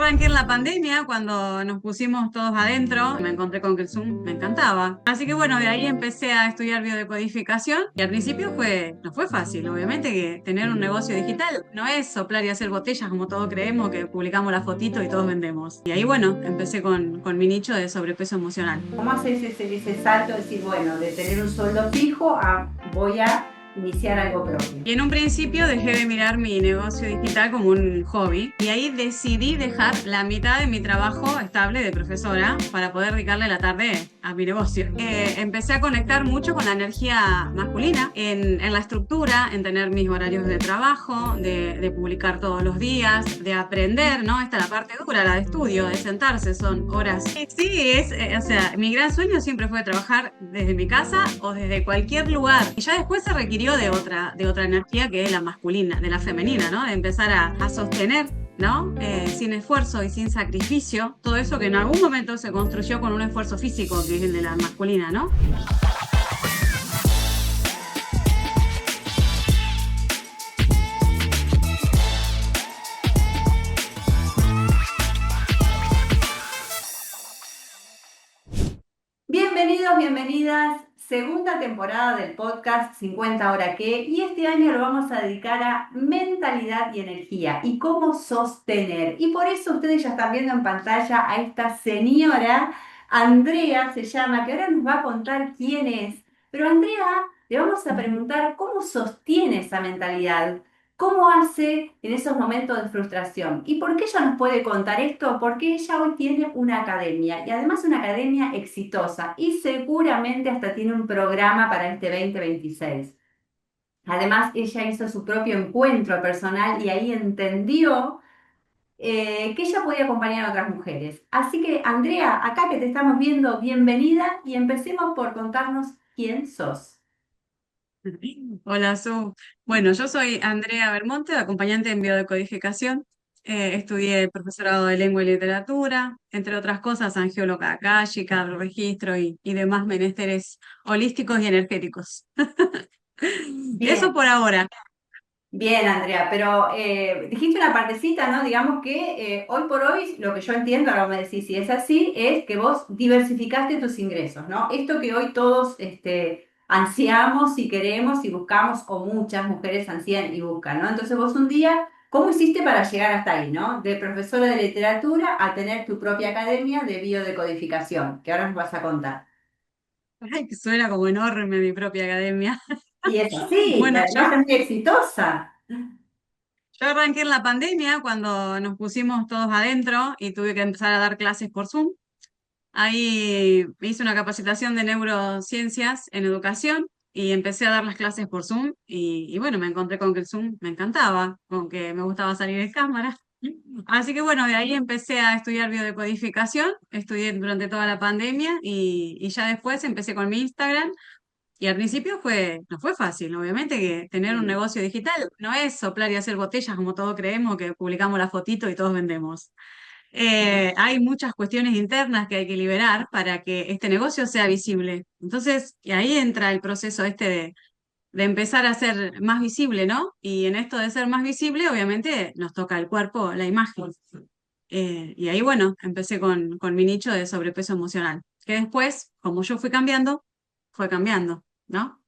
arranqué en la pandemia cuando nos pusimos todos adentro, me encontré con que el Zoom me encantaba. Así que bueno, de ahí empecé a estudiar biodecodificación y al principio no fue fácil. Obviamente que tener un negocio digital no es soplar y hacer botellas como todos creemos, que publicamos la fotito y todos vendemos. Y ahí bueno, empecé con mi nicho de sobrepeso emocional. ¿Cómo haces ese salto de decir, bueno, de tener un sueldo fijo a voy a iniciar algo propio? Y en un principio dejé de mirar mi negocio digital como un hobby y ahí decidí dejar la mitad de mi trabajo estable de profesora para poder dedicarle la tarde a mi negocio. Empecé a conectar mucho con la energía masculina en la estructura, en tener mis horarios de trabajo, de publicar todos los días, de aprender, ¿no? Esta es la parte dura, la de estudio, de sentarse, son horas. Sí, o sea, mi gran sueño siempre fue trabajar desde mi casa o desde cualquier lugar. Y ya después se requirió de otra energía que es la masculina, de la femenina, ¿no? De empezar a sostener, ¿no? Sin esfuerzo y sin sacrificio, todo eso que en algún momento se construyó con un esfuerzo físico, que es el de la masculina, ¿no? Bienvenidos, bienvenidas. Segunda temporada del podcast 50 Hora qué, y este año lo vamos a dedicar a mentalidad y energía y cómo sostener. Y por eso ustedes ya están viendo en pantalla a esta señora, Andrea se llama, que ahora nos va a contar quién es. Pero Andrea, le vamos a preguntar cómo sostiene esa mentalidad. ¿Cómo hace en esos momentos de frustración? ¿Y por qué ella nos puede contar esto? Porque ella hoy tiene una academia y además una academia exitosa y seguramente hasta tiene un programa para este 2026. Además, ella hizo su propio encuentro personal y ahí entendió que ella podía acompañar a otras mujeres. Así que, Andrea, acá que te estamos viendo, bienvenida y empecemos por contarnos quién sos. Hola, Su. Bueno, yo soy Andrea Belmonte, acompañante en biodecodificación. Estudié profesorado de lengua y literatura, entre otras cosas, angióloga akáshica, registro y demás menesteres holísticos y energéticos. Eso Bien. por ahora. Bien, Andrea, pero dijiste una partecita, ¿no? Digamos que hoy por hoy, lo que yo entiendo, ahora me decís si es así, es que vos diversificaste tus ingresos, ¿no? Esto que hoy todos ansiamos y queremos y buscamos, o muchas mujeres ansían y buscan, ¿no? Entonces vos un día, ¿cómo hiciste para llegar hasta ahí, ¿no? De profesora de literatura a tener tu propia academia de biodecodificación, que ahora nos vas a contar. Ay, que suena como enorme mi propia academia. Y es así, y Bueno, además es muy exitosa. yo arranqué en la pandemia cuando nos pusimos todos adentro y tuve que empezar a dar clases por Zoom. Ahí hice una capacitación de neurociencias en educación y empecé a dar las clases por Zoom y bueno, me encontré con que el Zoom me encantaba, con que me gustaba salir en cámara. Así que bueno, de ahí empecé a estudiar biodecodificación, estudié durante toda la pandemia y ya después empecé con mi Instagram y al principio no fue fácil, obviamente que tener un Sí. negocio digital no es soplar y hacer botellas como todos creemos, que publicamos la fotito y todos vendemos. Hay muchas cuestiones internas que hay que liberar para que este negocio sea visible. Entonces, y ahí entra el proceso de empezar a ser más visible, ¿no? Y en esto de ser más visible, obviamente nos toca el cuerpo, la imagen. Y ahí, bueno, empecé con mi nicho de sobrepeso emocional, que después, como yo fui cambiando, fue cambiando, ¿no?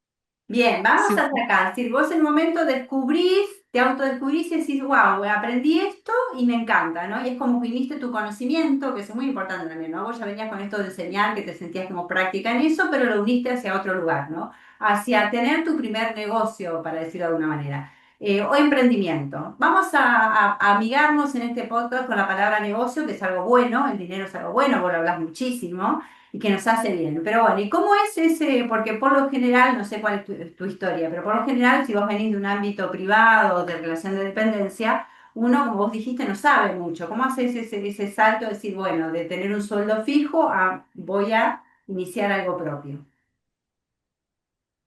Bien, vamos Sí. hasta acá. Si vos en un momento descubrís, te autodescubrís y decís, wow, aprendí esto y me encanta, ¿no? Y es como que viniste tu conocimiento, que es muy importante también, ¿no? Vos ya venías con esto de enseñar, que te sentías como práctica en eso, pero lo uniste hacia otro lugar, ¿no? Hacia tener tu primer negocio, para decirlo de alguna manera, o emprendimiento. Vamos a amigarnos en este podcast con la palabra negocio, que es algo bueno, el dinero es algo bueno, vos lo hablas muchísimo y que nos hace bien. Pero bueno, ¿y cómo es ese? Porque por lo general, no sé cuál es tu historia, pero por lo general, si vos venís de un ámbito privado, de relación de dependencia, uno, como vos dijiste, no sabe mucho. ¿Cómo haces ese salto de decir, bueno, de tener un sueldo fijo a voy a iniciar algo propio?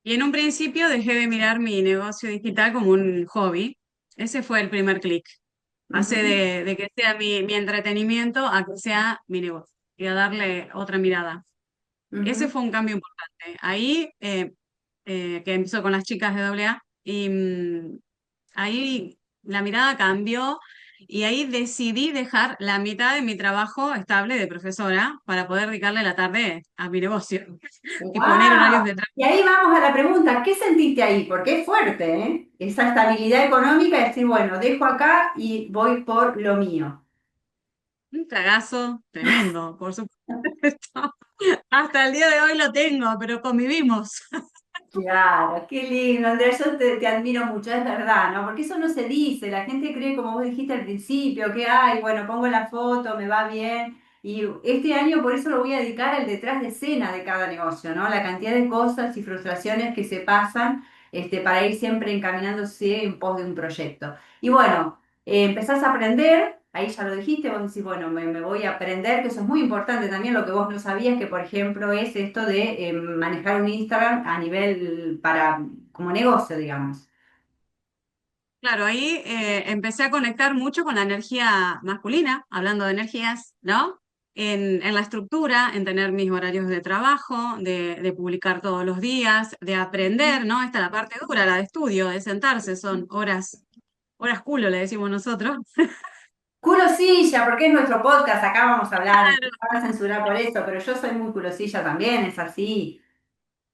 Y en un principio dejé de mirar mi negocio digital como un hobby. Ese fue el primer clic. Hace Ujú, de que sea mi entretenimiento a que sea mi negocio y a darle otra mirada. Ese ujú. fue un cambio importante. Ahí, que empezó con las chicas de AA, y ahí la mirada cambió Y ahí decidí dejar la mitad de mi trabajo estable de profesora para poder dedicarle la tarde a mi negocio y poner horarios ¡Wow! de trabajo. Y ahí vamos a la pregunta, ¿qué sentiste ahí? Porque es fuerte, ¿eh? Esa estabilidad económica, de decir, bueno, dejo acá y voy por lo mío. Un cagazo tremendo, por supuesto. Hasta el día de hoy lo tengo, pero convivimos. Claro, qué lindo, Andrés, yo te admiro mucho, es verdad, ¿no? Porque eso no se dice, la gente cree, como vos dijiste al principio, que, ay, bueno, pongo la foto, me va bien, y este año por eso lo voy a dedicar al detrás de escena de cada negocio, ¿no? La cantidad de cosas y frustraciones que se pasan, para ir siempre encaminándose en pos de un proyecto. Y bueno, empezás a aprender, ahí ya lo dijiste, vos decís, bueno, me voy a aprender, que eso es muy importante también, lo que vos no sabías, que por ejemplo es esto de manejar un Instagram a nivel para, como negocio, digamos. Claro, ahí empecé a conectar mucho con la energía masculina, hablando de energías, ¿no? En la estructura, en tener mis horarios de trabajo, de publicar todos los días, de aprender, ¿no? Esta es la parte dura, la de estudio, de sentarse, son horas, horas culo, le decimos nosotros. Culosilla, porque es nuestro podcast, acá vamos a hablar, no me van a censurar por eso, pero yo soy muy culosilla también, es así.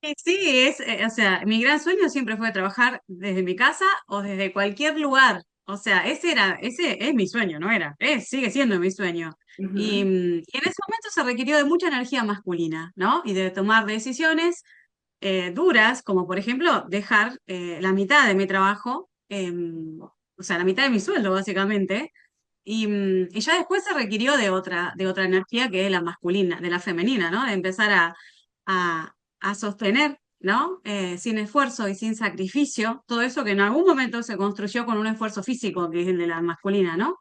Y sí, o sea, mi gran sueño siempre fue trabajar desde mi casa o desde cualquier lugar. O sea, ese es mi sueño, ¿no era? Sigue siendo mi sueño. Y, Ujú. y en ese momento se requirió de mucha energía masculina, ¿no? Y de tomar decisiones duras, como por ejemplo dejar la mitad de mi trabajo, o sea, la mitad de mi sueldo, básicamente. Y ya después se requirió de otra energía que es la masculina, de la femenina, ¿no? De empezar a, a sostener, ¿no? Sin esfuerzo y sin sacrificio, todo eso que en algún momento se construyó con un esfuerzo físico, que es el de la masculina, ¿no?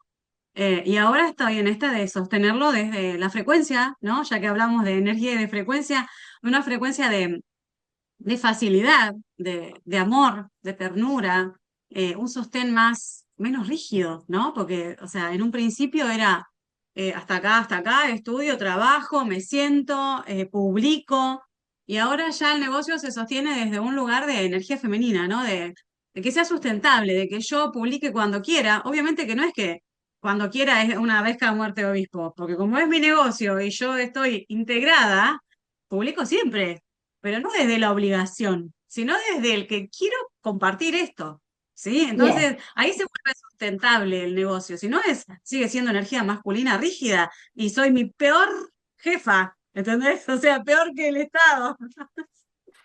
Y ahora estoy en esta de sostenerlo desde la frecuencia, ¿no? Ya que hablamos de energía y de frecuencia, una frecuencia de facilidad, de amor, de ternura, un sostén menos rígido, ¿no? Porque, o sea, en un principio era hasta acá, estudio, trabajo, me siento, publico, y ahora ya el negocio se sostiene desde un lugar de energía femenina, ¿no? De que sea sustentable, de que yo publique cuando quiera. Obviamente que no es que cuando quiera es una vez cada muerte de obispo, porque como es mi negocio y yo estoy integrada, publico siempre, pero no desde la obligación, sino desde el que quiero compartir esto, ¿sí? Bien. Entonces, ahí se vuelve sustentable el negocio, si no sigue siendo energía masculina rígida y soy mi peor jefa, ¿entendés? O sea, peor que el Estado.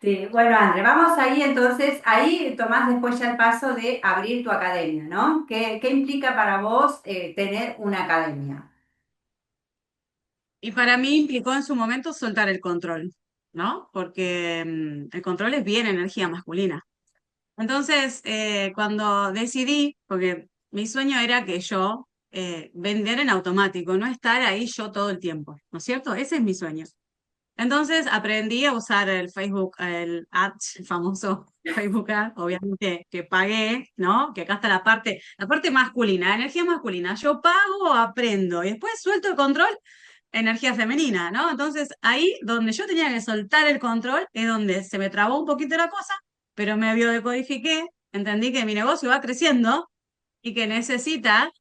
Sí, bueno, André, vamos ahí entonces, ahí tomás después ya el paso de abrir tu academia, ¿no? ¿Qué implica para vos tener una academia? Y para mí implicó en su momento soltar el control, ¿no? Porque el control es bien energía masculina. Entonces, cuando decidí, porque mi sueño era que yo vender en automático, no estar ahí yo todo el tiempo, ¿no es cierto? Ese es mi sueño. Entonces aprendí a usar el Facebook, el Ads, el famoso Facebook Ad, obviamente que pagué, ¿no? Que acá está la parte masculina, energía masculina. Yo pago, aprendo y después suelto el control, energía femenina, ¿no? Entonces ahí donde yo tenía que soltar el control es donde se me trabó un poquito la cosa, pero me biodecodifiqué, entendí que mi negocio va creciendo y que necesita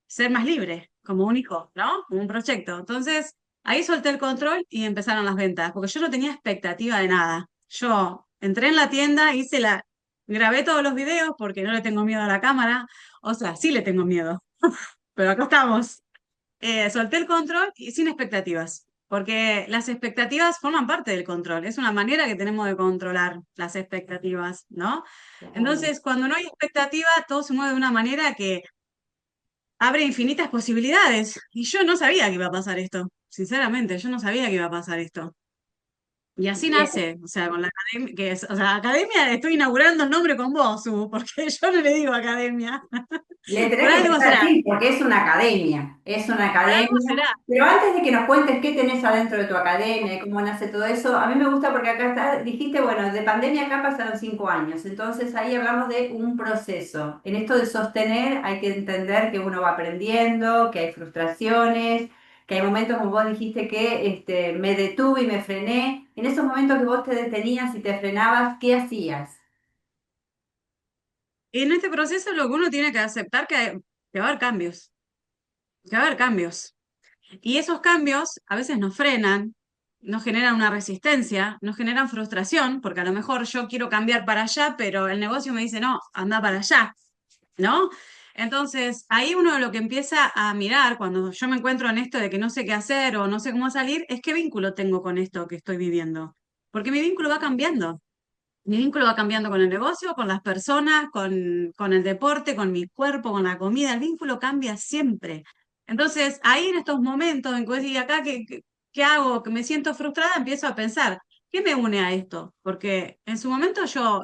ser más libre, como un hijo, ¿no? Como un proyecto. Entonces, ahí solté el control y empezaron las ventas, porque yo no tenía expectativa de nada. Yo entré en la tienda, grabé todos los videos porque no le tengo miedo a la cámara, o sea, sí le tengo miedo, pero acá estamos. Solté el control y sin expectativas. Porque las expectativas forman parte del control, es una manera que tenemos de controlar las expectativas, ¿no? Claro. Entonces, cuando no hay expectativa, todo se mueve de una manera que abre infinitas posibilidades. Y yo no sabía que iba a pasar esto. Sinceramente, yo no sabía que iba a pasar esto. Y así Bien. nace, o sea, con la academia, o sea, academia estoy inaugurando el nombre con vos, Su, porque yo no le digo academia. Le Por tenés que algo empezar será, así, porque es una por algo academia. será. Pero antes de que nos cuentes qué tenés adentro de tu academia y cómo nace todo eso, a mí me gusta porque acá está, dijiste, bueno, de pandemia acá pasaron 5 años, entonces ahí hablamos de un proceso. En esto de sostener hay que entender que uno va aprendiendo, que hay frustraciones, que hay momentos, como vos dijiste, que me detuve y me frené. En esos momentos que vos te detenías y te frenabas, ¿qué hacías? Y en este proceso lo que uno tiene que aceptar que va a haber cambios. que va a haber cambios. Y esos cambios a veces nos frenan, nos generan una resistencia, nos generan frustración, porque a lo mejor yo quiero cambiar para allá, pero el negocio me dice, no, anda para allá, ¿no? Entonces, ahí uno lo que empieza a mirar cuando yo me encuentro en esto de que no sé qué hacer o no sé cómo salir, es qué vínculo tengo con esto que estoy viviendo. Porque mi vínculo va cambiando. Mi vínculo va cambiando con el negocio, con las personas, con el deporte, con mi cuerpo, con la comida. El vínculo cambia siempre. Entonces, ahí en estos momentos en que vos decís, acá, ¿qué hago? Que me siento frustrada, empiezo a pensar, ¿qué me une a esto? Porque en su momento yo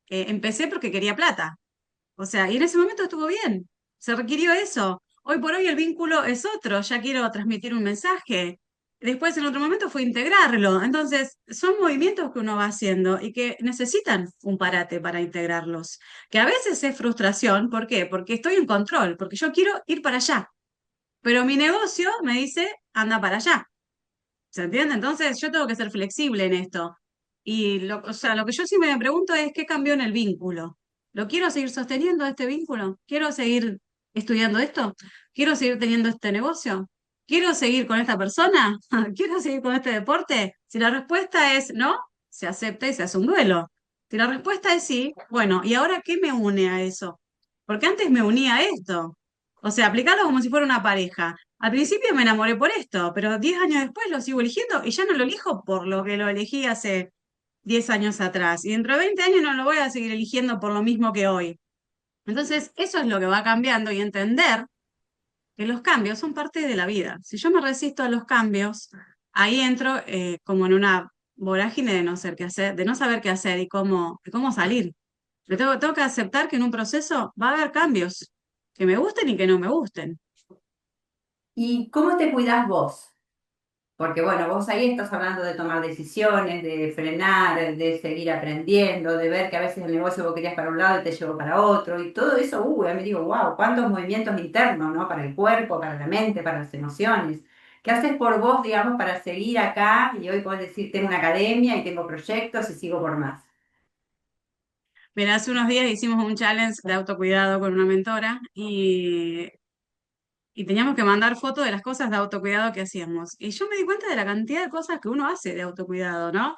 empecé porque quería plata. O sea, y en ese momento estuvo bien, se requirió eso. Hoy por hoy el vínculo es otro, ya quiero transmitir un mensaje. Después en otro momento fue integrarlo. Entonces, son movimientos que uno va haciendo y que necesitan un parate para integrarlos. Que a veces es frustración, ¿por qué? Porque estoy en control, porque yo quiero ir para allá. Pero mi negocio me dice, anda para allá. ¿Se entiende? Entonces, yo tengo que ser flexible en esto. Y o sea, lo que yo sí me pregunto es qué cambió en el vínculo. ¿Lo quiero seguir sosteniendo este vínculo? ¿Quiero seguir estudiando esto? ¿Quiero seguir teniendo este negocio? ¿Quiero seguir con esta persona? ¿Quiero seguir con este deporte? Si la respuesta es no, se acepta y se hace un duelo. Si la respuesta es sí, bueno, ¿y ahora qué me une a eso? Porque antes me unía a esto. O sea, aplicarlo como si fuera una pareja. Al principio me enamoré por esto, pero 10 años después lo sigo eligiendo y ya no lo elijo por lo que lo elegí hace 10 años atrás. Y dentro de 20 años no lo voy a seguir eligiendo por lo mismo que hoy. Entonces, eso es lo que va cambiando y entender que los cambios son parte de la vida. Si yo me resisto a los cambios, ahí entro como en una vorágine de no ser qué hacer, de no saber qué hacer y cómo salir. Tengo que aceptar que en un proceso va a haber cambios, que me gusten y que no me gusten. ¿Y cómo te cuidas vos? Porque bueno, vos ahí estás hablando de tomar decisiones, de frenar, de seguir aprendiendo, de ver que a veces el negocio vos querías para un lado y te llevó para otro, y todo eso, ya me digo, wow, cuántos movimientos internos, ¿no? Para el cuerpo, para la mente, para las emociones. ¿Qué haces por vos, digamos, para seguir acá? Y hoy podés decir, tengo una academia y tengo proyectos y sigo por más. Mira, hace unos días hicimos un challenge de autocuidado con una mentora y teníamos que mandar fotos de las cosas de autocuidado que hacíamos. Y yo me di cuenta de la cantidad de cosas que uno hace de autocuidado, ¿no?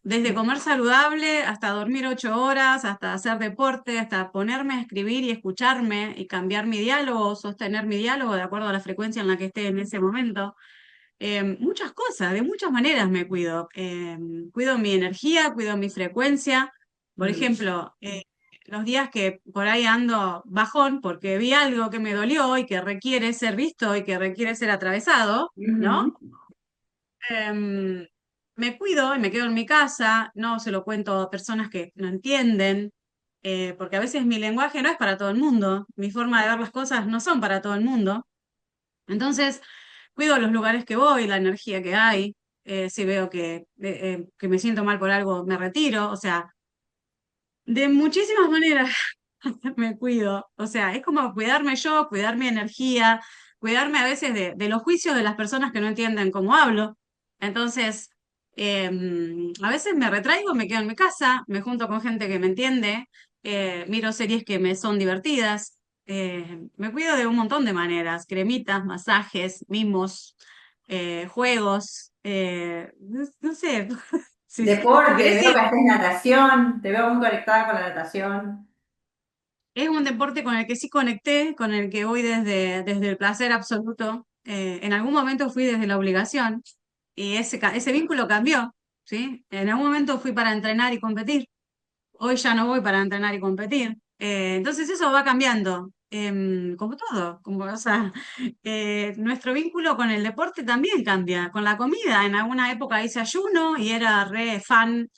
Desde comer saludable hasta dormir 8 horas, hasta hacer deporte, hasta ponerme a escribir y escucharme y cambiar mi diálogo, o sostener mi diálogo de acuerdo a la frecuencia en la que esté en ese momento. Muchas cosas, de muchas maneras me cuido. Cuido mi energía, cuido mi frecuencia. Por Mm. ejemplo, los días que por ahí ando bajón porque vi algo que me dolió y que requiere ser visto y que requiere ser atravesado, ¿no? Ujú. Em, Me cuido y me quedo en mi casa, no se lo cuento a personas que no entienden, porque a veces mi lenguaje no es para todo el mundo, mi forma de ver las cosas no son para todo el mundo. Entonces, cuido los lugares que voy, la energía que hay. Si veo que me siento mal por algo, me retiro. O sea, de muchísimas maneras me cuido. O sea, es como cuidarme yo, cuidar mi energía, cuidarme a veces de los juicios de las personas que no entienden cómo hablo. Entonces, a veces me retraigo, me quedo en mi casa, me junto con gente que me entiende, miro series que me son divertidas. Me cuido de un montón de maneras, cremitas, masajes, mimos, juegos, no sé, si Deporte, querés veo ir. que haces natación, te veo muy conectada con la natación. Es un deporte con el que sí conecté, con el que voy desde el placer absoluto. En algún momento fui desde la obligación y ese vínculo cambió, ¿sí? En algún momento fui para entrenar y competir. Hoy ya no voy para entrenar y competir. Entonces eso va cambiando, como todo. O sea, nuestro vínculo con el deporte también cambia. Con la comida, en alguna época hice ayuno y era re fan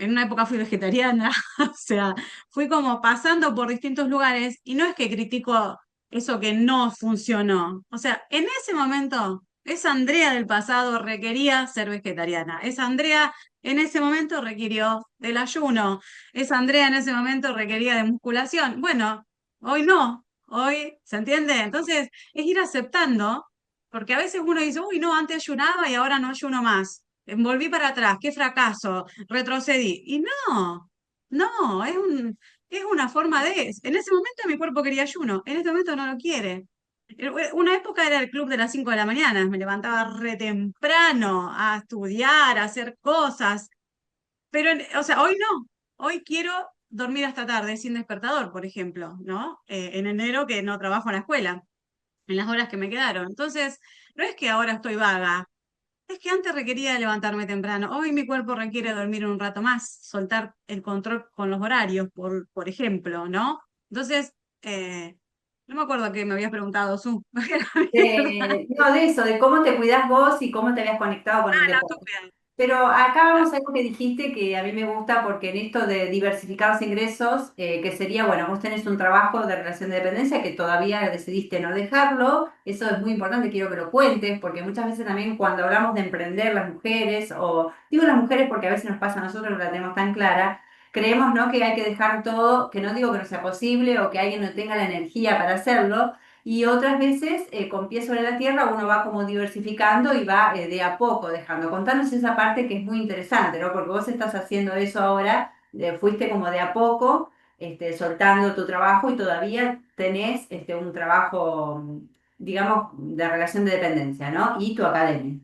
en una época fui vegetariana, o sea, fui como pasando por distintos lugares y no es que critico eso que no funcionó. O sea, en ese momento, esa Andrea del pasado requería ser vegetariana. Esa Andrea en ese momento requirió del ayuno. Esa Andrea en ese momento requería de musculación. Bueno, hoy no. Hoy, ¿se entiende? Entonces, es ir aceptando, porque a veces uno dice, uy, no, antes ayunaba y ahora no ayuno más. Volví para atrás, qué fracaso, retrocedí. Y no, no, es una forma de. En ese momento mi cuerpo quería ayuno, en este momento no lo quiere. Una época era el club de las 5 de la mañana, me levantaba re temprano a estudiar, a hacer cosas, pero, o sea, hoy no, hoy quiero dormir hasta tarde sin despertador, por ejemplo, ¿no? En enero que no trabajo en la escuela, en las horas que me quedaron. Entonces, no es que ahora estoy vaga, es que antes requería levantarme temprano, hoy mi cuerpo requiere dormir un rato más, soltar el control con los horarios, por ejemplo, ¿no? Entonces, no me acuerdo que me habías preguntado, Su. No, de eso, de cómo te cuidás vos y cómo te habías conectado con el El deporte. autocuidado. Pero acá Claro. vamos a algo que dijiste que a mí me gusta porque en esto de diversificar los ingresos, que sería, bueno, vos tenés un trabajo de relación de dependencia que todavía decidiste no dejarlo, eso es muy importante, quiero que lo cuentes, porque muchas veces también cuando hablamos de emprender las mujeres, o digo las mujeres porque a veces nos pasa a nosotros, no la tenemos tan clara, creemos, ¿no? Que hay que dejar todo, que no digo que no sea posible o que alguien no tenga la energía para hacerlo. Y otras veces, con pies sobre la tierra, uno va como diversificando y va de a poco dejando. Contanos esa parte que es muy interesante, ¿no? Porque vos estás haciendo eso ahora, fuiste como de a poco, soltando tu trabajo y todavía tenés un trabajo, digamos, de relación de dependencia, ¿no? Y tu academia.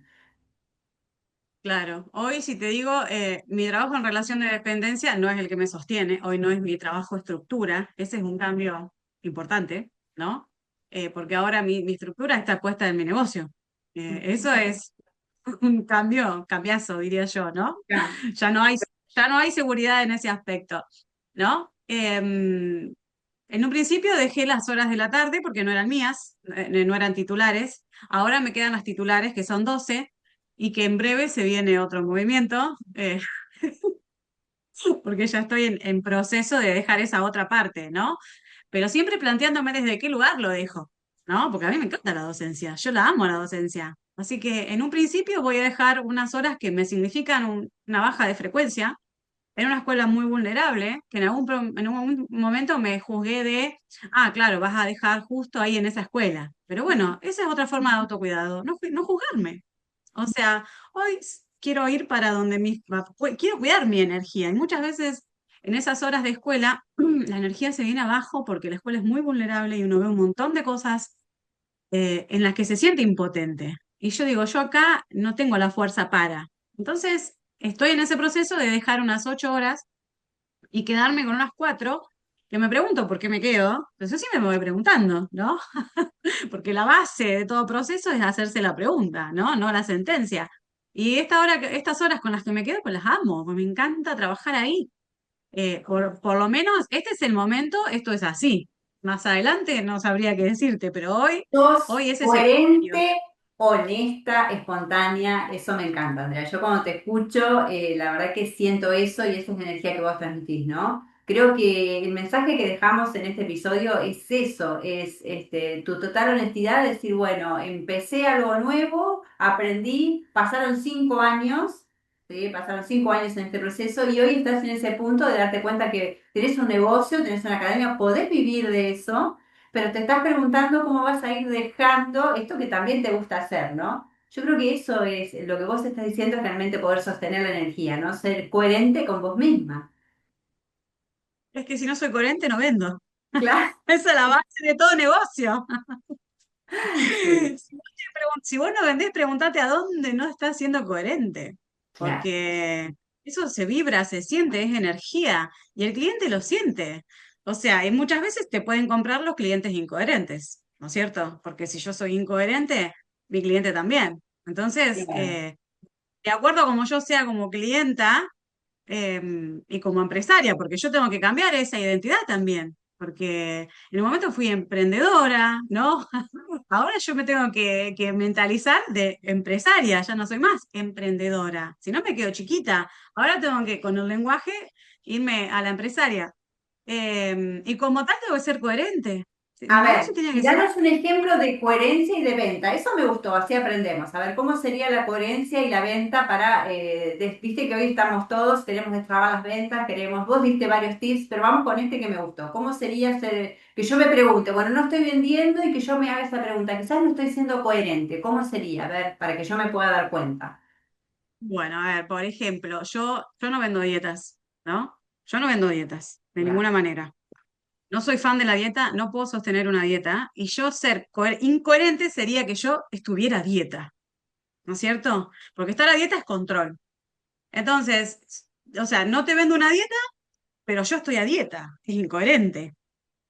Claro, hoy si te digo, mi trabajo en relación de dependencia no es el que me sostiene, hoy no es mi trabajo estructura, ese es un cambio importante, ¿no? Porque ahora mi estructura está puesta en mi negocio. Eso es un cambiazo, diría yo, ¿no? Ya. Ya no hay, ya no hay seguridad en ese aspecto, ¿no? En un principio dejé las horas de la tarde porque no eran mías, no eran titulares. Ahora me quedan las titulares, que son 12 y que en breve se viene otro movimiento, porque ya estoy en proceso de dejar esa otra parte, ¿no? Pero siempre planteándome desde qué lugar lo dejo, ¿no? Porque a mí me encanta la docencia, yo la amo la docencia. Así que en un principio voy a dejar unas horas que me significan una baja de frecuencia, era una escuela muy vulnerable, que en un momento me juzgué de, claro, vas a dejar justo ahí en esa escuela. Pero bueno, esa es otra forma de autocuidado, no juzgarme. O sea, hoy quiero ir para donde quiero cuidar mi energía. Y muchas veces en esas horas de escuela, la energía se viene abajo porque la escuela es muy vulnerable y uno ve un montón de cosas en las que se siente impotente. Y yo digo, yo acá no tengo la fuerza para. Entonces, estoy en ese proceso de dejar unas 8 horas y quedarme con unas 4, que me pregunto por qué me quedo. Entonces sí me voy preguntando, ¿no? Porque la base de todo proceso es hacerse la pregunta, ¿no? No la sentencia. Y estas horas con las que me quedo, pues las amo, pues me encanta trabajar ahí. Por lo menos este es el momento, esto es así. Más adelante no sabría qué decirte, pero Sos hoy ese es el cambio. coherente, honesta, espontánea, eso me encanta, Andrea. Yo cuando te escucho, la verdad que siento eso y esa es la energía que vos transmitís, ¿no? Creo que el mensaje que dejamos en este episodio es eso, es tu total honestidad, decir, bueno, empecé algo nuevo, aprendí, pasaron 5 años, ¿sí? Pasaron 5 años en este proceso y hoy estás en ese punto de darte cuenta que tenés un negocio, tenés una academia, podés vivir de eso, pero te estás preguntando cómo vas a ir dejando esto que también te gusta hacer, ¿no? Yo creo que eso es lo que vos estás diciendo, es realmente poder sostener la energía, ¿no? Ser coherente con vos misma. Es que si no soy coherente, no vendo. Claro, Esa es la base de todo negocio. sí, Si vos no vendés, preguntate a dónde no estás siendo coherente, claro. porque eso se vibra, se siente, es energía, y el cliente lo siente. O sea, y muchas veces te pueden comprar los clientes incoherentes, ¿no es cierto? Porque si yo soy incoherente, mi cliente también. Entonces, Claro. de acuerdo a como yo sea como clienta, y como empresaria, porque yo tengo que cambiar esa identidad también, porque en un momento fui emprendedora, ¿no? Ahora yo me tengo que mentalizar de empresaria, ya no soy más emprendedora, si no me quedo chiquita. Ahora tengo que, con el lenguaje, irme a la empresaria. Y como tal, tengo que ser coherente. Sí, A mi negocio ver, tiene y que ser danos un ejemplo de coherencia y de venta. Eso me gustó, así aprendemos. A ver, ¿cómo sería la coherencia y la venta para, viste que hoy estamos todos, queremos destrabar las ventas, queremos, vos diste varios tips, pero vamos con este que me gustó. ¿Cómo sería que yo me pregunte, bueno, no estoy vendiendo y que yo me haga esa pregunta, quizás no estoy siendo coherente? ¿Cómo sería? A ver, para que yo me pueda dar cuenta. bueno, a ver, por ejemplo, yo no vendo dietas, ¿no? Yo no vendo dietas, de Claro. ninguna manera. no soy fan de la dieta, no puedo sostener una dieta. Y yo ser incoherente sería que yo estuviera a dieta, ¿no es cierto? Porque estar a dieta es control. Entonces, o sea, no te vendo una dieta, pero yo estoy a dieta. Es incoherente,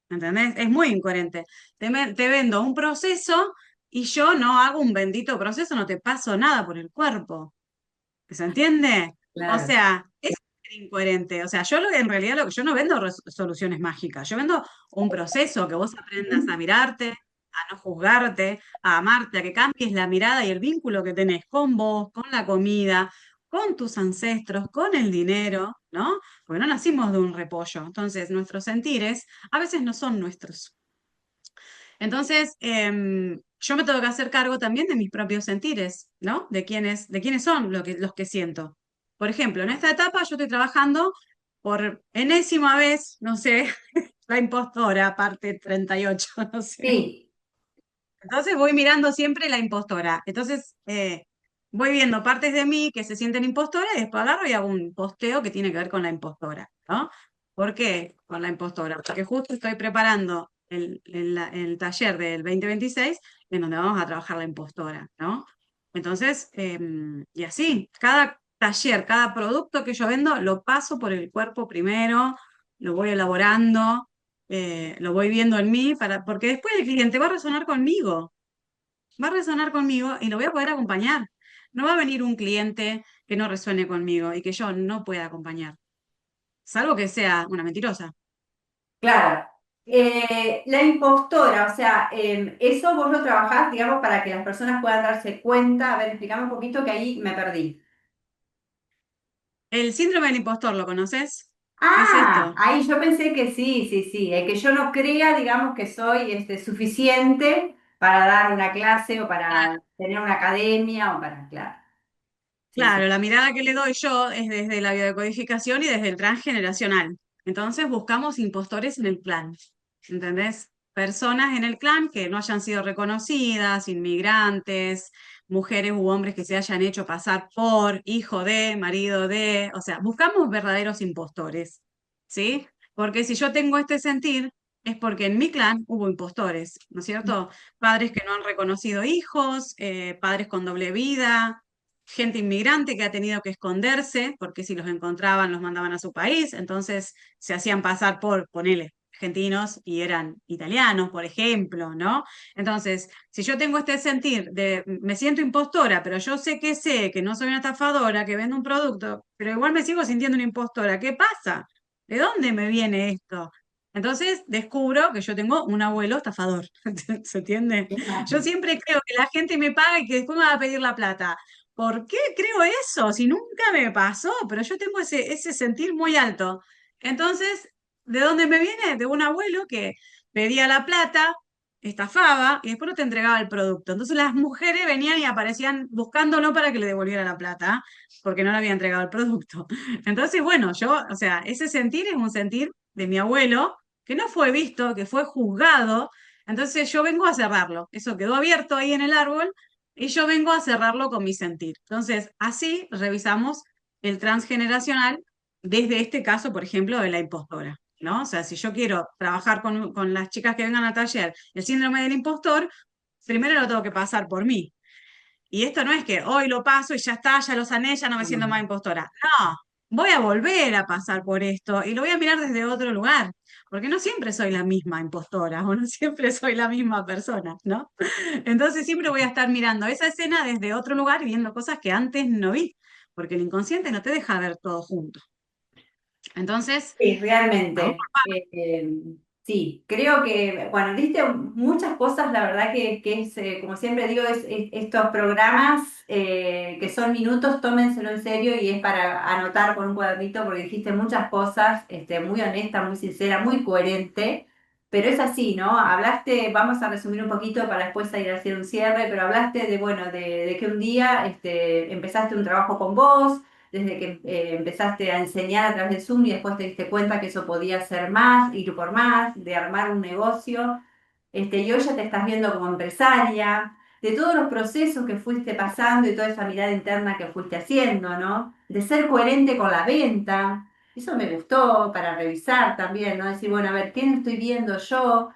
¿entendés? Es muy incoherente. Te vendo un proceso y yo no hago un bendito proceso, no te paso nada por el cuerpo. ¿Se entiende? O Claro. sea, es incoherente. O sea, en realidad lo que yo no vendo soluciones mágicas. Yo vendo un proceso que vos aprendas a mirarte, a no juzgarte, a amarte, a que cambies la mirada y el vínculo que tenés con vos, con la comida, con tus ancestros, con el dinero, ¿no? Porque no nacimos de un repollo. Entonces, nuestros sentires a veces no son nuestros. Entonces, yo me tengo que hacer cargo también de mis propios sentires, ¿no? De quiénes son los que siento. Por ejemplo, en esta etapa yo estoy trabajando por enésima vez, no sé, la impostora, parte 38, no sé. Sí, Entonces voy mirando siempre la impostora. Entonces voy viendo partes de mí que se sienten impostora y después agarro y hago un posteo que tiene que ver con la impostora, ¿no? ¿Por qué con la impostora? Porque justo estoy preparando el taller del 2026 en donde vamos a trabajar la impostora, ¿no? Entonces, y así, cada taller, cada producto que yo vendo, lo paso por el cuerpo primero, lo voy elaborando, lo voy viendo en mí, porque después el cliente va a resonar conmigo, va a resonar conmigo y lo voy a poder acompañar. No va a venir un cliente que no resuene conmigo y que yo no pueda acompañar, salvo que sea una mentirosa. claro. La impostora, o sea, eso vos lo trabajás, digamos, para que las personas puedan darse cuenta. A ver, explícame un poquito que ahí me perdí. El síndrome del impostor, ¿lo conoces? ¿Qué es Ah, esto? ahí yo pensé que sí, sí, sí, que yo no crea, digamos, que soy suficiente para dar una clase o para tener una academia o para, claro, sí, sí. Claro, la mirada que le doy yo es desde la biodecodificación y desde el transgeneracional. Entonces buscamos impostores en el clan, ¿entendés? Personas en el clan que no hayan sido reconocidas, inmigrantes, mujeres u hombres que se hayan hecho pasar por hijo de, marido de, o sea, buscamos verdaderos impostores, ¿sí? Porque si yo tengo este sentir, es porque en mi clan hubo impostores, ¿no es cierto? Padres que no han reconocido hijos, padres con doble vida, gente inmigrante que ha tenido que esconderse, porque si los encontraban los mandaban a su país, entonces se hacían pasar por, ponele, argentinos y eran italianos, por ejemplo, ¿no? Entonces, si yo tengo este sentir de me siento impostora, pero yo sé que no soy una estafadora, que vendo un producto, pero igual me sigo sintiendo una impostora, ¿qué pasa? ¿De dónde me viene esto? Entonces descubro que yo tengo un abuelo estafador, ¿se entiende? Yo siempre creo que la gente me paga y que después me va a pedir la plata. ¿Por qué creo eso? Si nunca me pasó, pero yo tengo ese sentir muy alto. Entonces, ¿de dónde me viene? De un abuelo que pedía la plata, estafaba y después no te entregaba el producto. Entonces las mujeres venían y aparecían buscándolo para que le devolviera la plata, porque no le había entregado el producto. Entonces, bueno, o sea, ese sentir es un sentir de mi abuelo que no fue visto, que fue juzgado. Entonces yo vengo a cerrarlo. Eso quedó abierto ahí en el árbol y yo vengo a cerrarlo con mi sentir. Entonces, así revisamos el transgeneracional desde este caso, por ejemplo, de la impostora, ¿no? O sea, si yo quiero trabajar con las chicas que vengan al taller el síndrome del impostor, primero lo tengo que pasar por mí. Y esto no es que hoy lo paso y ya está, ya lo sané, ya no me siento más impostora. No, voy a volver a pasar por esto y lo voy a mirar desde otro lugar, porque no siempre soy la misma impostora o no siempre soy la misma persona, ¿no? Entonces siempre voy a estar mirando esa escena desde otro lugar y viendo cosas que antes no vi, porque el inconsciente no te deja ver todo junto. Entonces, Sí, vamos. realmente. Sí, creo que, bueno, diste muchas cosas, la verdad que es, como siempre digo, estos programas que son minutos, tómenselo en serio y es para anotar con un cuadernito porque dijiste muchas cosas, muy honesta, muy sincera, muy coherente, pero es así, ¿no? Hablaste, vamos a resumir un poquito para después ir a hacer un cierre, pero hablaste de, bueno, de que un día empezaste un trabajo con vos desde que empezaste a enseñar a través de Zoom y después te diste cuenta que eso podía ser más, ir por más, de armar un negocio, y hoy ya te estás viendo como empresaria, de todos los procesos que fuiste pasando y toda esa mirada interna que fuiste haciendo, ¿no? De ser coherente con la venta. Eso me gustó para revisar también, ¿no? Decir, bueno, a ver, ¿quién estoy viendo yo?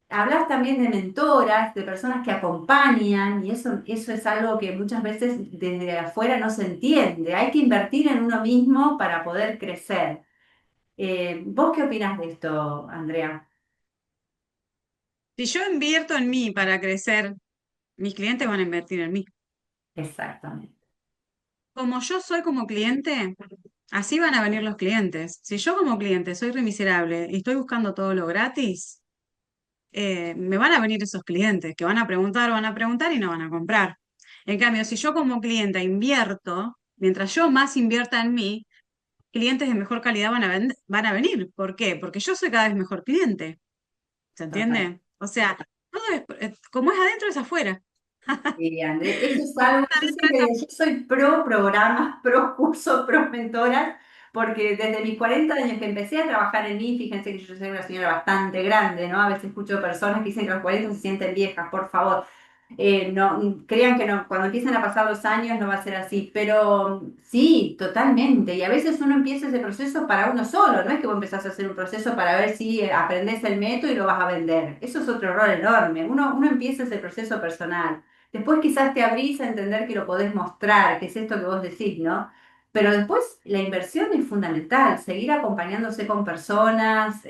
Hablas también de mentoras, de personas que acompañan, y eso es algo que muchas veces desde afuera no se entiende. Hay que invertir en uno mismo para poder crecer. ¿Vos qué opinás de esto, Andrea? Si yo invierto en mí para crecer, mis clientes van a invertir en mí. Exactamente. Como yo soy como cliente, así van a venir los clientes. Si yo como cliente soy re miserable y estoy buscando todo lo gratis, me van a venir esos clientes que van a preguntar y no van a comprar. En cambio, si yo como cliente invierto, mientras yo más invierta en mí, clientes de mejor calidad van a venir. ¿Por qué? Porque yo soy cada vez mejor cliente. ¿Se Total. entiende? O sea, todo como es adentro, es afuera. Sí, André, eso es algo, yo siempre digo, yo soy pro programas, pro curso, pro mentoras, porque desde mis 40 años que empecé a trabajar en mí, fíjense que yo soy una señora bastante grande, ¿no? A veces escucho personas que dicen que a los 40 se sienten viejas, por favor. No, crean que no, cuando empiezan a pasar los años no va a ser así, pero sí, totalmente. Y a veces uno empieza ese proceso para uno solo, no es que vos empezás a hacer un proceso para ver si aprendés el método y lo vas a vender. Eso es otro error enorme. Uno empieza ese proceso personal. Después quizás te abrís a entender que lo podés mostrar, que es esto que vos decís, ¿no? Pero después la inversión es fundamental, seguir acompañándose con personas,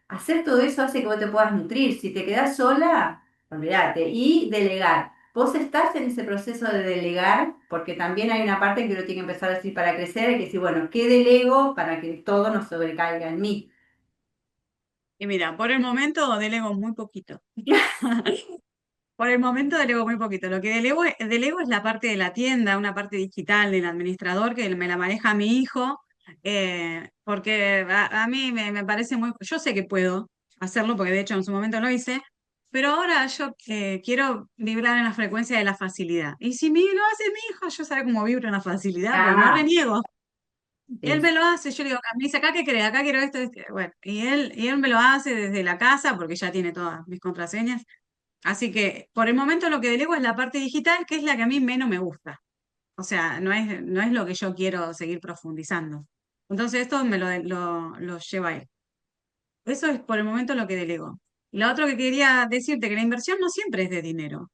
hacer todo eso hace que vos te puedas nutrir. Si te quedás sola, olvídate. Y delegar. Vos estás en ese proceso de delegar, porque también hay una parte en que uno tiene que empezar a decir para crecer, hay que decir, bueno, ¿qué delego para que todo no sobrecaiga en mí? Y mira, por el momento delego muy poquito. Por el momento delego muy poquito. Lo que delego es la parte de la tienda, una parte digital del administrador que me la maneja mi hijo, porque a mí me parece muy... Yo sé que puedo hacerlo, porque de hecho en su momento lo hice, pero ahora yo quiero vibrar en la frecuencia de la facilidad. Y si lo hace mi hijo, yo sé cómo vibro en la facilidad, porque no Ah, reniego. Él es, me lo hace, yo le digo, me dice, acá qué crees, acá quiero esto, esto. Bueno, y él me lo hace desde la casa, porque ya tiene todas mis contraseñas. Así que por el momento lo que delego es la parte digital, que es la que a mí menos me gusta. O sea, no es lo que yo quiero seguir profundizando. Entonces esto lo lleva a él. Eso es por el momento lo que delego. Y lo otro que quería decirte, que la inversión no siempre es de dinero.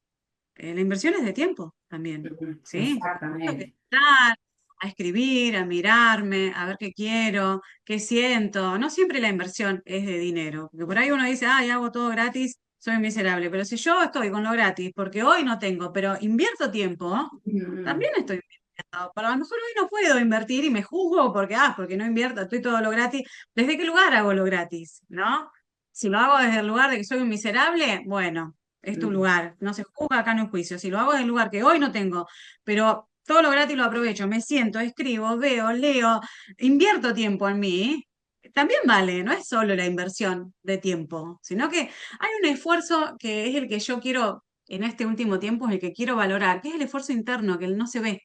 La inversión es de tiempo también. ¿Sí? Tengo que exactamente. estar a escribir, a mirarme, a ver qué quiero, qué siento. No siempre la inversión es de dinero, porque por ahí uno dice, ay, hago todo gratis, soy miserable. Pero si yo estoy con lo gratis, porque hoy no tengo, pero invierto tiempo, Mm, también estoy invirtiendo. Pero a lo mejor hoy no puedo invertir y me juzgo porque no invierto, estoy todo lo gratis. ¿Desde qué lugar hago lo gratis? ¿No? Si lo hago desde el lugar de que soy un miserable, bueno, es tu mm, lugar. No se juzga acá, no hay juicio. Si lo hago desde el lugar que hoy no tengo, pero todo lo gratis lo aprovecho, me siento, escribo, veo, leo, invierto tiempo en mí, también vale, no es solo la inversión de tiempo, sino que hay un esfuerzo que es el que yo quiero en este último tiempo, es el que quiero valorar, que es el esfuerzo interno, que no se ve,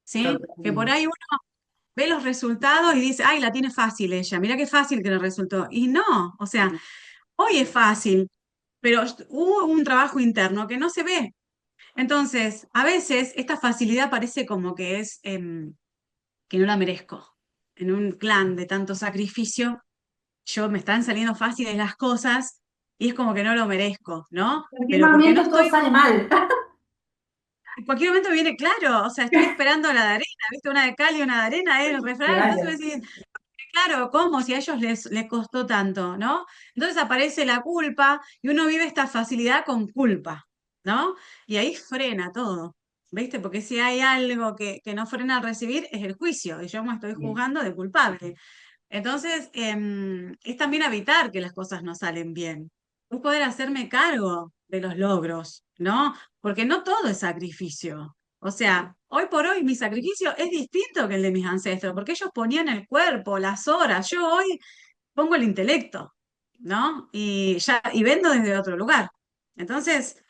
¿sí? Que por totalmente. ahí uno ve los resultados y dice, ay, la tiene fácil ella, mira qué fácil que le resultó. Y no, o sea, hoy es fácil, pero hubo un trabajo interno que no se ve. Entonces, a veces esta facilidad parece como que es que no la merezco. En un clan de tanto sacrificio, yo me están saliendo fáciles las cosas y es como que no lo merezco, ¿no? En cualquier Pero porque no momento todo estoy, sale mal. en cualquier momento viene claro, o sea, estoy esperando la de arena, ¿viste? Una de cal y una de arena es el refrán, entonces Claro. me decís, claro, ¿cómo? Si a ellos les costó tanto, ¿no? Entonces aparece la culpa y uno vive esta facilidad con culpa, ¿no? Y ahí frena todo, ¿viste? Porque si hay algo que no frena al recibir es el juicio, y yo me estoy Bien. juzgando de culpable. Entonces, es también evitar que las cosas no salen bien. Es poder hacerme cargo de los logros, ¿no? Porque no todo es sacrificio. O sea, hoy por hoy mi sacrificio es distinto que el de mis ancestros, porque ellos ponían el cuerpo, las horas. Yo hoy pongo el intelecto, ¿no? Y vendo desde otro lugar. Entonces,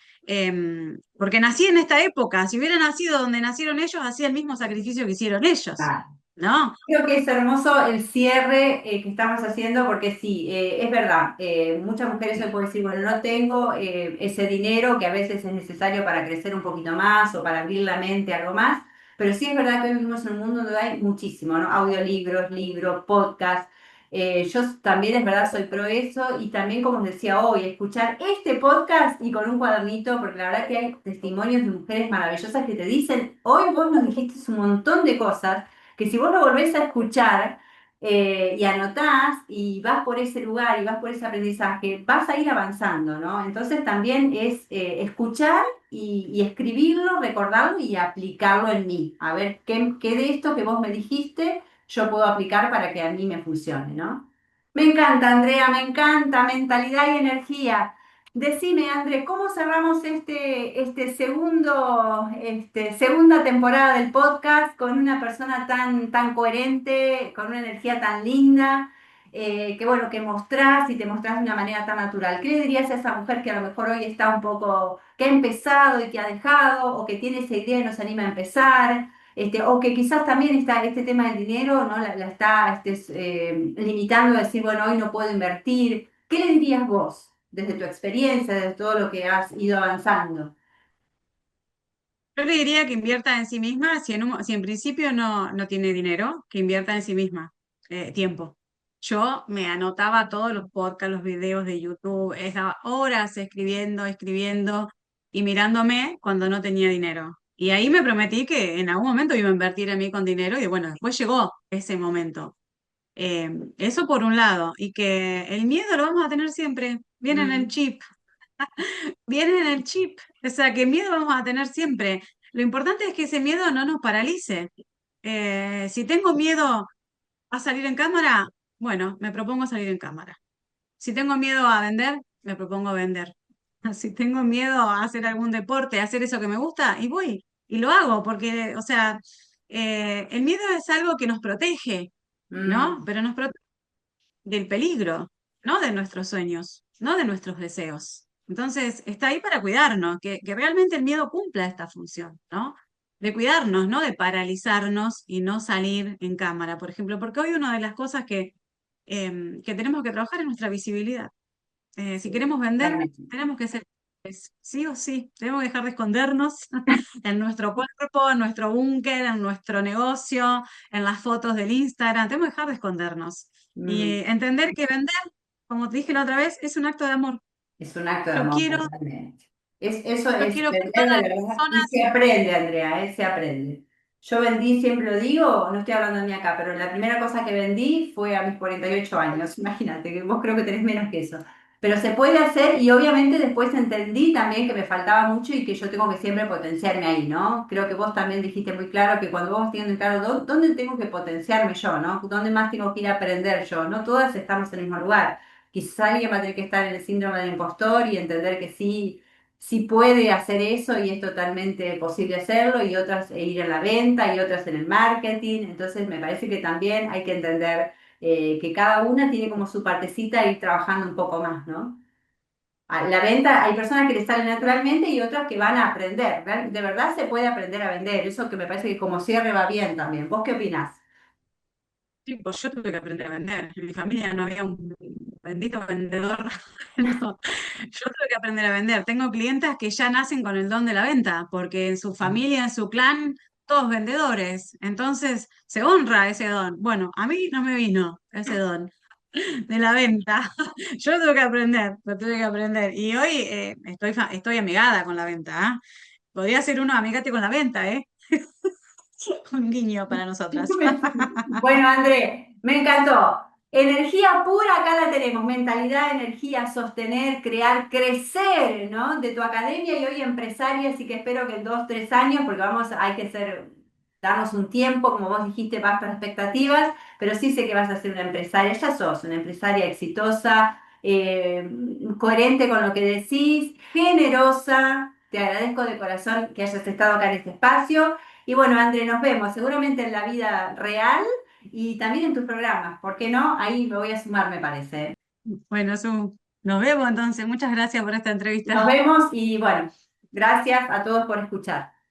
porque nací en esta época, si hubiera nacido donde nacieron ellos, hacía el mismo sacrificio que hicieron ellos, Ah, ¿no? creo que es hermoso el cierre que estamos haciendo porque sí, es verdad, muchas mujeres hoy pueden decir, bueno, no tengo ese dinero que a veces es necesario para crecer un poquito más o para abrir la mente a algo más, pero sí es verdad que hoy vivimos en un mundo donde hay muchísimo, ¿no? Audiolibros, libros, podcasts. Yo también es verdad soy pro eso y también como os decía hoy, escuchar este podcast y con un cuadernito, porque la verdad que hay testimonios de mujeres maravillosas que te dicen, hoy vos nos dijiste un montón de cosas que si vos lo volvés a escuchar y anotás y vas por ese lugar y vas por ese aprendizaje, vas a ir avanzando, ¿no? Entonces también es escuchar y escribirlo, recordarlo y aplicarlo en mí. A ver, ¿qué de esto que vos me dijiste yo puedo aplicar para que a mí me funcione, ¿no? Me encanta, Andrea, me encanta, mentalidad y energía. Decime, André, ¿cómo cerramos segunda temporada del podcast con una persona tan coherente, con una energía tan linda, que bueno, que mostrás y te mostrás de una manera tan natural? ¿Qué le dirías a esa mujer que a lo mejor hoy está un poco, que ha empezado y que ha dejado, o que tiene esa idea y no se anima a empezar? O que quizás también está este tema del dinero, ¿no? La está limitando a decir, bueno, hoy no puedo invertir. ¿Qué le dirías vos, desde tu experiencia, desde todo lo que has ido avanzando? Yo le diría que invierta en sí misma, si en principio no tiene dinero, que invierta en sí misma, tiempo. Yo me anotaba todos los podcasts, los videos de YouTube, estaba horas escribiendo y mirándome cuando no tenía dinero. Y ahí me prometí que en algún momento iba a invertir en mí con dinero y bueno, después llegó ese momento. Eso por un lado, y que el miedo lo vamos a tener siempre, viene en el Mm, chip, viene en el chip, o sea que miedo vamos a tener siempre. Lo importante es que ese miedo no nos paralice. Si tengo miedo a salir en cámara, bueno, me propongo salir en cámara. Si tengo miedo a vender, me propongo vender. Si tengo miedo a hacer algún deporte, a hacer eso que me gusta, y voy, y lo hago, porque, o sea, el miedo es algo que nos protege, ¿no? mm, Pero nos protege del peligro, no de nuestros sueños, no de nuestros deseos. Entonces, está ahí para cuidarnos, que realmente el miedo cumpla esta función, ¿no? De cuidarnos, no de paralizarnos y no salir en cámara, por ejemplo, porque hoy una de las cosas que tenemos que trabajar es nuestra visibilidad. Si sí, queremos vender, totalmente. tenemos que ser sí o sí, tenemos que dejar de escondernos en nuestro cuerpo, en nuestro búnker, en nuestro negocio, en las fotos del Instagram, tenemos que dejar de escondernos y Mm, entender que vender, como te dije la otra vez, es un acto de amor. es un acto de Yo amor quiero, totalmente. Eso yo es quiero vender contar a de las verdad y personas, se aprende, Andrea, se aprende. Yo vendí, siempre lo digo, no estoy hablando de mí acá, pero la primera cosa que vendí fue a mis 48 años. Imagínate, que vos creo que tenés menos que eso. Pero se puede hacer y obviamente después entendí también que me faltaba mucho y que yo tengo que siempre potenciarme ahí, ¿no? Creo que vos también dijiste muy claro que cuando vos tienes claro dónde tengo que potenciarme yo, ¿no? ¿Dónde más tengo que ir a aprender yo? No todas estamos en el mismo lugar. Quizás alguien va a tener que estar en el síndrome del impostor y entender que sí puede hacer eso y es totalmente posible hacerlo, y otras ir a la venta y otras en el marketing. Entonces me parece que también hay que entender que cada una tiene como su partecita e ir trabajando un poco más, ¿no? La venta, hay personas que les salen naturalmente y otras que van a aprender. De verdad se puede aprender a vender. Eso que me parece que como cierre va bien también. ¿Vos qué opinás? sí, pues yo tuve que aprender a vender. En mi familia no había un bendito vendedor. No, yo tuve que aprender a vender. Tengo clientas que ya nacen con el don de la venta, porque en su familia, en su clan, todos vendedores. Entonces se honra ese don. Bueno, a mí no me vino ese don de la venta. Yo lo tuve que aprender, lo tuve que aprender. Y hoy estoy amigada con la venta, ¿ah? Podría ser uno amigate con la venta, ¿eh? Un guiño para nosotras. Bueno, André, me encantó. Energía pura, acá la tenemos. Mentalidad, energía, sostener, crear, crecer, ¿no? De tu academia y hoy empresaria, así que espero que en 2, 3 años, porque hay que darnos un tiempo, como vos dijiste, bastas expectativas, pero sí sé que vas a ser una empresaria, ya sos una empresaria exitosa, coherente con lo que decís, generosa. Te agradezco de corazón que hayas estado acá en este espacio. Y bueno, André, nos vemos seguramente en la vida real y también en tus programas. ¿Por qué no? Ahí me voy a sumar, me parece. Bueno, nos vemos entonces. Muchas gracias por esta Nos entrevista. vemos y bueno, gracias a todos por escuchar.